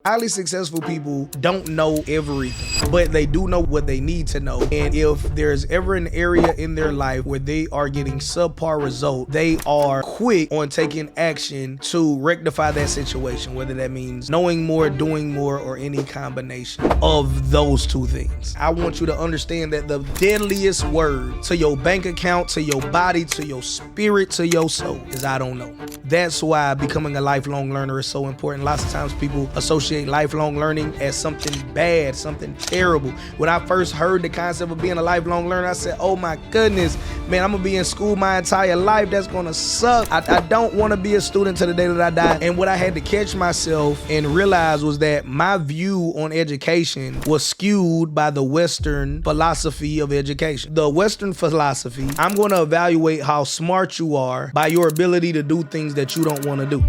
Highly successful people don't know everything, but they do know what they need to know. And if there's ever an area in their life where they are getting subpar results, they are quick on taking action to rectify that situation, whether that means knowing more, doing more, or any combination of those two things. I want you to understand that the deadliest word to your bank account, to your body, to your spirit, to your soul is I don't know. That's why becoming a lifelong learner is so important. Lots of times people associate lifelong learning as something bad, something terrible. When I first heard the concept of being a lifelong learner, I said, oh my goodness, man, I'm gonna be in school my entire life. That's gonna suck. I don't wanna be a student to the day that I die. And what I had to catch myself and realize was that my view on education was skewed by the Western philosophy of education. The Western philosophy, I'm gonna evaluate how smart you are by your ability to do things that you don't wanna do.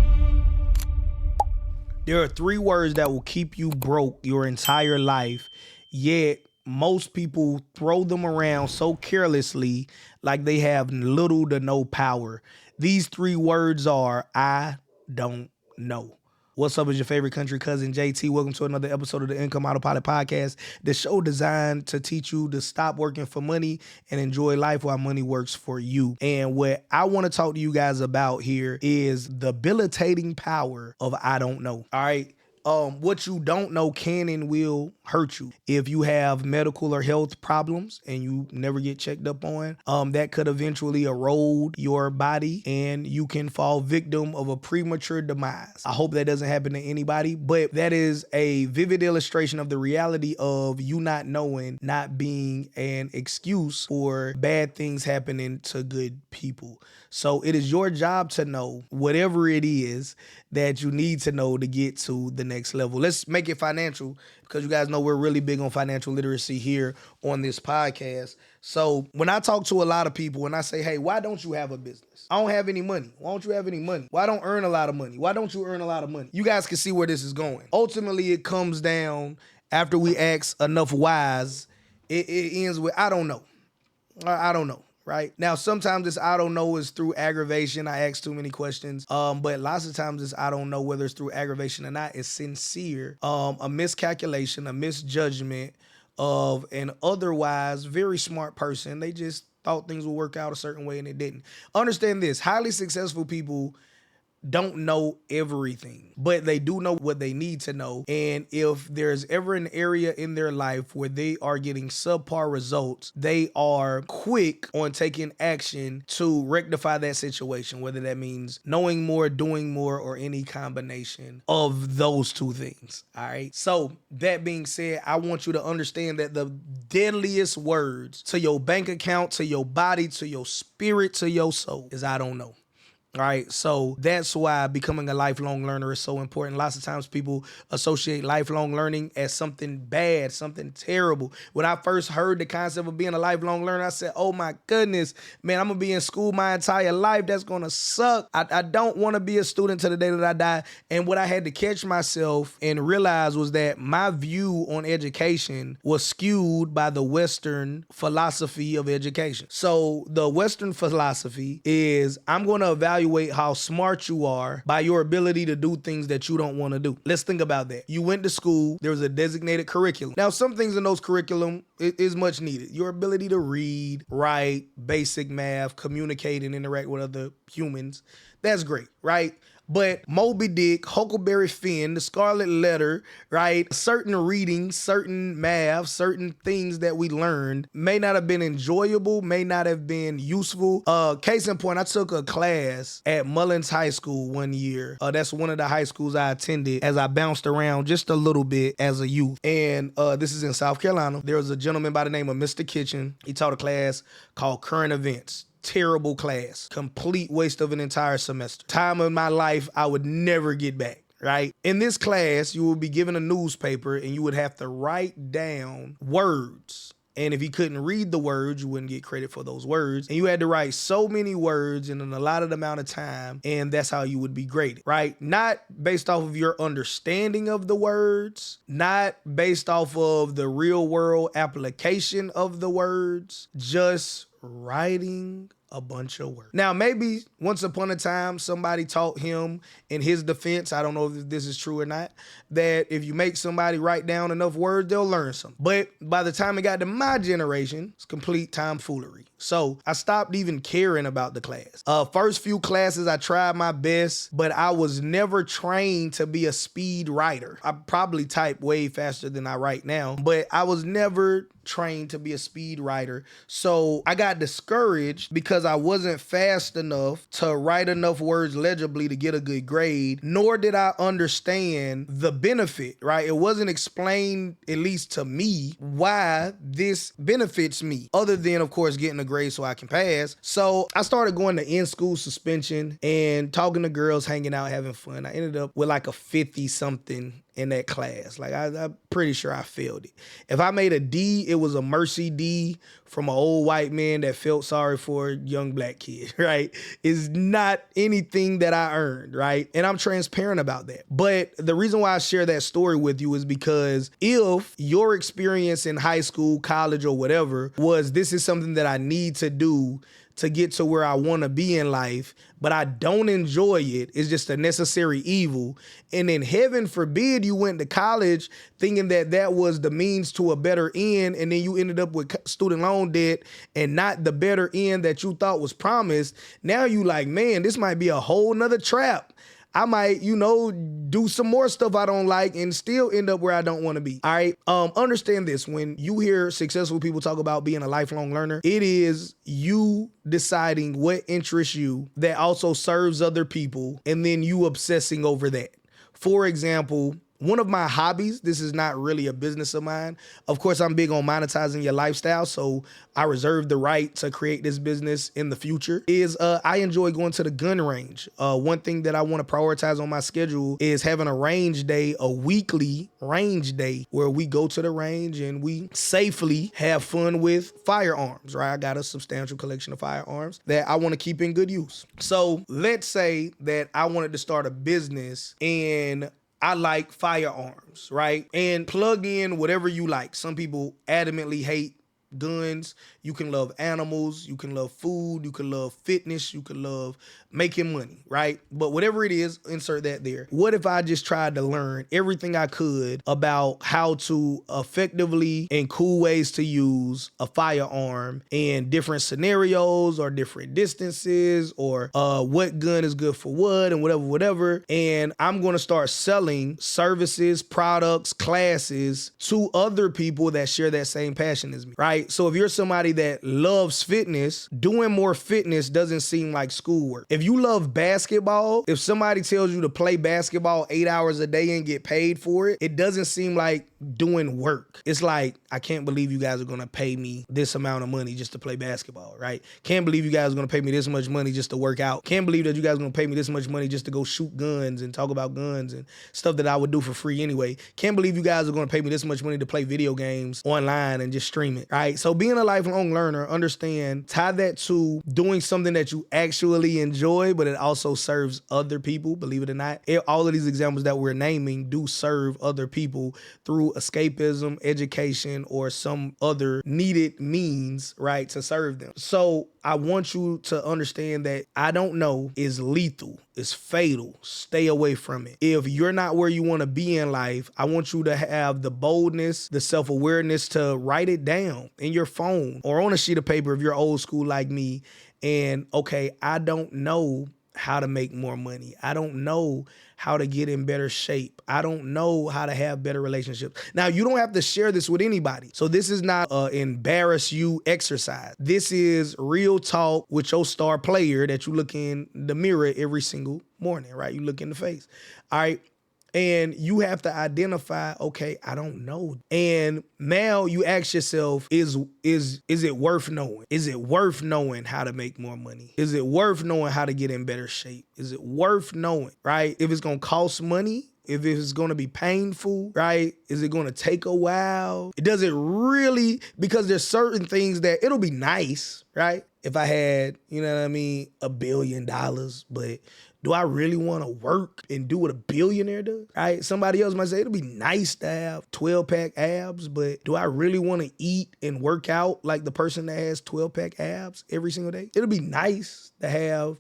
There are 3 words that will keep you broke your entire life, yet most people throw them around so carelessly like they have little to no power. These 3 words are I don't know. What's up, is your favorite country cousin, JT. Welcome to another episode of the Income Autopilot Podcast, the show designed to teach you to stop working for money and enjoy life while money works for you. And what I want to talk to you guys about here is the debilitating power of I don't know. All right. What you don't know can and will hurt you. If you have medical or health problems and you never get checked up on, that could eventually erode your body and you can fall victim of a premature demise. I hope that doesn't happen to anybody, but that is a vivid illustration of the reality of you not knowing, not being an excuse for bad things happening to good people. So it is your job to know whatever it is that you need to know to get to the next level. Let's make it financial, because you guys know we're really big on financial literacy here on this podcast. So when I talk to a lot of people and I say, hey, why don't you have a business? I don't have any money. Why don't you have any money? Why don't earn a lot of money? Why don't you earn a lot of money? You guys can see where this is going. Ultimately, it comes down, after we ask enough whys, it ends with I don't know. I don't know. Right now, sometimes this I don't know is through aggravation. I ask too many questions. But lots of times this I don't know, whether it's through aggravation or not, is sincere. A miscalculation, a misjudgment of an otherwise very smart person. They just thought things would work out a certain way and it didn't. Understand this: highly successful people don't know everything, but they do know what they need to know. And if there's ever an area in their life where they are getting subpar results, they are quick on taking action to rectify that situation, whether that means knowing more, doing more, or any combination of those two things. All right. So that being said, I want you to understand that the deadliest words to your bank account, to your body, to your spirit, to your soul is I don't know. All right, so that's why becoming a lifelong learner is so important. Lots of times people associate lifelong learning as something bad, something terrible. When I first heard the concept of being a lifelong learner, I said, oh my goodness, man, I'm gonna be in school my entire life. That's gonna suck. I don't wanna be a student to the day that I die. And what I had to catch myself and realize was that my view on education was skewed by the Western philosophy of education. So the Western philosophy is I'm gonna evaluate how smart you are by your ability to do things that you don't want to do. Let's think about that. You went to school, there was a designated curriculum. Now, some things in those curriculum is much needed. Your ability to read, write, basic math, communicate, and interact with other humans. That's great, right? But Moby Dick, Huckleberry Finn, the Scarlet Letter, right? Certain readings, certain math, certain things that we learned may not have been enjoyable, may not have been useful. Case in point, I took a class at Mullins High School one year. That's one of the high schools I attended as I bounced around just a little bit as a youth. And this is in South Carolina. There was a gentleman by the name of Mr. Kitchen. He taught a class called Current Events. Terrible class, complete waste of an entire semester. Time of my life I would never get back, right? In this class, you would be given a newspaper and you would have to write down words. And if you couldn't read the words, you wouldn't get credit for those words. And you had to write so many words in an allotted amount of time, and that's how you would be graded, right? Not based off of your understanding of the words, not based off of the real world application of the words, just writing a bunch of work. Now, maybe once upon a time, somebody taught him in his defense, I don't know if this is true or not, that if you make somebody write down enough words, they'll learn something. But by the time it got to my generation, it's complete tomfoolery. So I stopped even caring about the class. First few classes, I tried my best, but I was never trained to be a speed writer. I probably type way faster than I write now, but I was never trained to be a speed writer. So I got discouraged because I wasn't fast enough to write enough words legibly to get a good grade, nor did I understand the benefit, right? It wasn't explained, at least to me, why this benefits me, other than, of course, getting a grade so I can pass. So I started going to in-school suspension and talking to girls, hanging out, having fun. I ended up with like a 50-something in that class. Like I'm pretty sure I failed it. If I made a D, it was a mercy D from an old white man that felt sorry for a young black kid, right? It's not anything that I earned, right? And I'm transparent about that. But the reason why I share that story with you is because if your experience in high school, college, or whatever was this is something that I need to do to get to where I want to be in life, but I don't enjoy it, it's just a necessary evil. And then heaven forbid you went to college thinking that that was the means to a better end, and then you ended up with student loan debt and not the better end that you thought was promised. Now you like, man, this might be a whole nother trap. I might, do some more stuff I don't like and still end up where I don't want to be. All right. Understand this. When you hear successful people talk about being a lifelong learner, it is you deciding what interests you that also serves other people, and then you obsessing over that. For example, one of my hobbies, this is not really a business of mine. Of course, I'm big on monetizing your lifestyle, so I reserve the right to create this business in the future, is I enjoy going to the gun range. One thing that I want to prioritize on my schedule is having a range day, a weekly range day, where we go to the range and we safely have fun with firearms, right? I got a substantial collection of firearms that I want to keep in good use. So let's say that I wanted to start a business and I like firearms, right? And plug in whatever you like. Some people adamantly hate guns. You can love animals. You can love food. You can love fitness. You can love making money, right? But whatever it is, insert that there. What if I just tried to learn everything I could about how to effectively and cool ways to use a firearm in different scenarios or different distances, or what gun is good for what and whatever. And I'm going to start selling services, products, classes to other people that share that same passion as me, right? So if you're somebody that loves fitness, doing more fitness doesn't seem like schoolwork. If you love basketball, if somebody tells you to play basketball 8 hours a day and get paid for it, it doesn't seem like doing work. It's like, I can't believe you guys are going to pay me this amount of money just to play basketball, right? Can't believe you guys are going to pay me this much money just to work out. Can't believe that you guys are going to pay me this much money just to go shoot guns and talk about guns and stuff that I would do for free anyway. Can't believe you guys are going to pay me this much money to play video games online and just stream it, right? So being a lifelong learner, understand, tie that to doing something that you actually enjoy, but it also serves other people, believe it or not. All of these examples that we're naming do serve other people through escapism, education, or some other needed means, right, to serve them. So I want you to understand that I don't know is lethal. It's fatal. Stay away from it. If you're not where you want to be in life, I want you to have the boldness, the self-awareness to write it down in your phone or on a sheet of paper if you're old school like me. And okay, I don't know how to make more money. I don't know how to get in better shape. I don't know how to have better relationships. Now, you don't have to share this with anybody. So this is not an embarrass you exercise. This is real talk with your star player that you look in the mirror every single morning, right? You look in the face. All right. And you have to identify, okay, I don't know. And now you ask yourself, is it worth knowing? Is it worth knowing how to make more money? Is it worth knowing how to get in better shape? Is it worth knowing, right? If it's going to cost money, if it's going to be painful, right? Is it going to take a while? It doesn't really, because there's certain things that it'll be nice, right? If I had, $1 billion, but Do I really want to work and do what a billionaire does? Right? Somebody else might say it'll be nice to have 12-pack abs, but do I really want to eat and work out like the person that has 12-pack abs every single day? It'll be nice to have,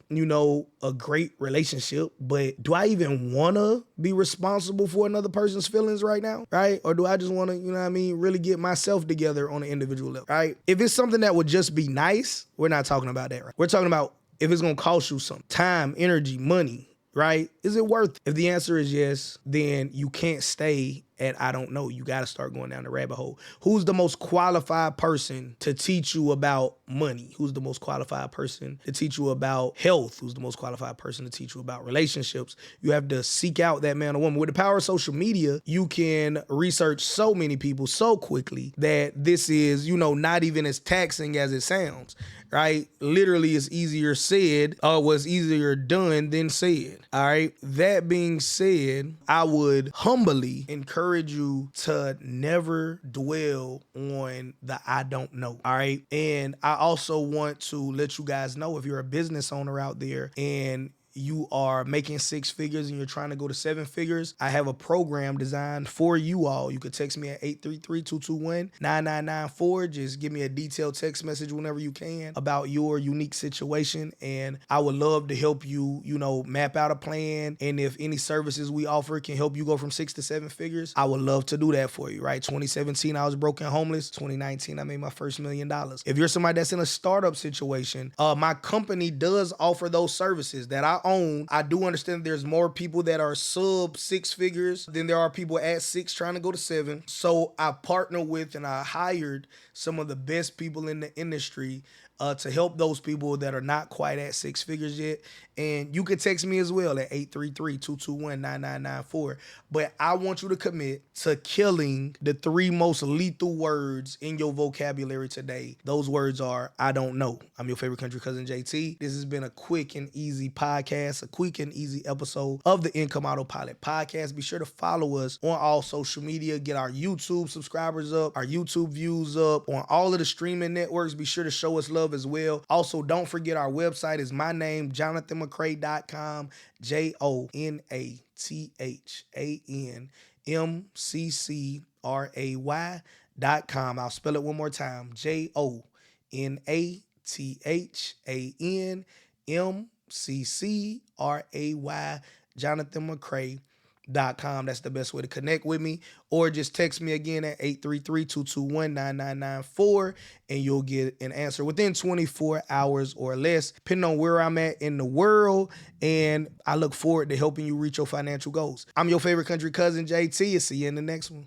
a great relationship, but do I even want to be responsible for another person's feelings right now? Right? Or do I just want to, really get myself together on an individual level? Right? If it's something that would just be nice, we're not talking about that, right? We're talking about if it's gonna cost you some time, energy, money, right? Is it worth it? If the answer is yes, then you can't stay at I don't know. You gotta start going down the rabbit hole. Who's the most qualified person to teach you about money? Who's the most qualified person to teach you about health? Who's the most qualified person to teach you about relationships? You have to seek out that man or woman. With the power of social media, you can research so many people so quickly that this is, not even as taxing as it sounds. Right? Literally, it's easier said, or was easier done than said. All right. That being said, I would humbly encourage you to never dwell on the I don't know. All right. And I also want to let you guys know, if you're a business owner out there and you are making 6 figures and you're trying to go to 7 figures, I have a program designed for you all. You could text me at 833-221-9994. Just give me a detailed text message whenever you can about your unique situation, and I would love to help you, map out a plan. And if any services we offer can help you go from 6 to 7 figures, I would love to do that for you, right? 2017, I was broke and homeless. 2019, I made my first $1 million. If you're somebody that's in a startup situation, my company does offer those services that I own. I do understand there's more people that are sub 6 figures than there are people at 6 trying to go to 7. So I partner with and I hired some of the best people in the industry to help those people that are not quite at 6 figures yet. And you can text me as well at 833-221-9994. But I want you to commit to killing the 3 most lethal words in your vocabulary today. Those words are, I don't know. I'm your favorite country cousin, JT. This has been a quick and easy podcast, a quick and easy episode of the Income Autopilot podcast. Be sure to follow us on all social media. Get our YouTube subscribers up, our YouTube views up on all of the streaming networks. Be sure to show us love as well. Also, don't forget our website is my name, JonathanMcCray.com, JonathanMcCray.com. I'll spell it one more time, JonathanMcCray, JonathanMcCray.com. That's the best way to connect with me. Or just text me again at 833-221-9994 and you'll get an answer within 24 hours or less, depending on where I'm at in the world. And I look forward to helping you reach your financial goals. I'm your favorite country cousin, JT. See you in the next one.